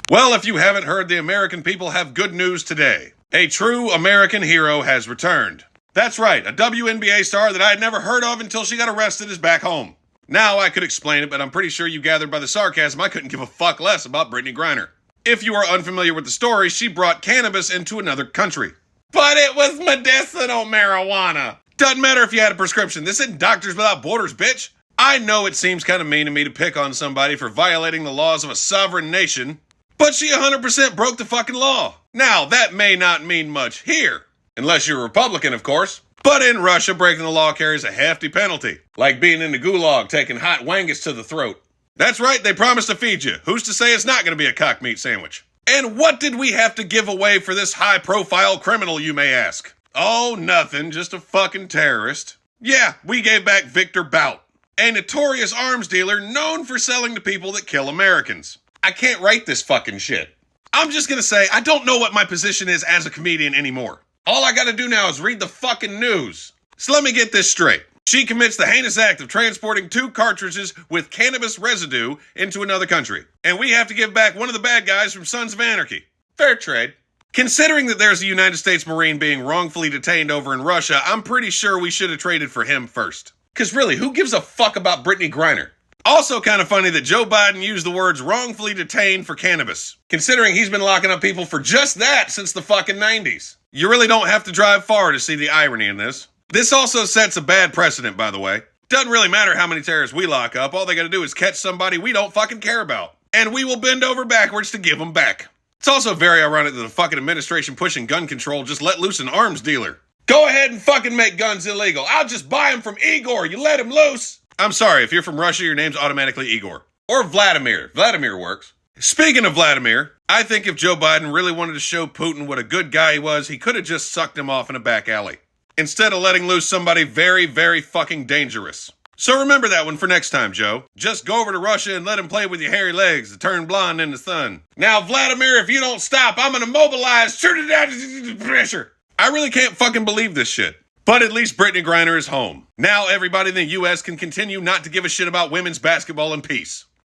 Well, if you haven't heard, the American people have good news today. A true American hero has returned. That's right, a WNBA star that I had never heard of until she got arrested is back home. Now I could explain it, but I'm pretty sure you gathered by the sarcasm I couldn't give a fuck less about Britney Griner. If you are unfamiliar with the story, she brought cannabis into another country. But it was medicinal marijuana. Doesn't matter if you had a prescription. This isn't Doctors Without Borders, bitch. I know it seems kind of mean to me to pick on somebody for violating the laws of a sovereign nation, but she 100% broke the fucking law. Now, that may not mean much here, unless you're a Republican, of course. But in Russia, breaking the law carries a hefty penalty, like being in the gulag taking hot wangus to the throat. That's right, they promised to feed you. Who's to say it's not going to be a cock meat sandwich? And what did we have to give away for this high-profile criminal, you may ask? Oh, nothing, just a fucking terrorist. Yeah, we gave back Victor Bout, a notorious arms dealer known for selling to people that kill Americans. I can't write this fucking shit. I'm just gonna say, I don't know what my position is as a comedian anymore. All I gotta do now is read the fucking news. So let me get this straight. She commits the heinous act of transporting 2 cartridges with cannabis residue into another country. And we have to give back one of the bad guys from Sons of Anarchy. Fair trade. Considering that there's a United States Marine being wrongfully detained over in Russia, I'm pretty sure we should have traded for him first. Cause really, who gives a fuck about Britney Griner? Also kind of funny that Joe Biden used the words wrongfully detained for cannabis, considering he's been locking up people for just that since the fucking 90s. You really don't have to drive far to see the irony in this. This also sets a bad precedent, by the way. Doesn't really matter how many terrorists we lock up, all they gotta do is catch somebody we don't fucking care about. And we will bend over backwards to give them back. It's also very ironic that the fucking administration pushing gun control just let loose an arms dealer. Go ahead and fucking make guns illegal. I'll just buy them from Igor, you let him loose. I'm sorry, if you're from Russia, your name's automatically Igor. Or Vladimir. Vladimir works. Speaking of Vladimir, I think if Joe Biden really wanted to show Putin what a good guy he was, he could have just sucked him off in a back alley, instead of letting loose somebody very, very fucking dangerous. So remember that one for next time, Joe. Just go over to Russia and let him play with your hairy legs that turn blonde in the sun. Now, Vladimir, if you don't stop, I'm gonna mobilize pressure. I really can't fucking believe this shit. But at least Britney Griner is home. Now everybody in the U.S. can continue not to give a shit about women's basketball in peace.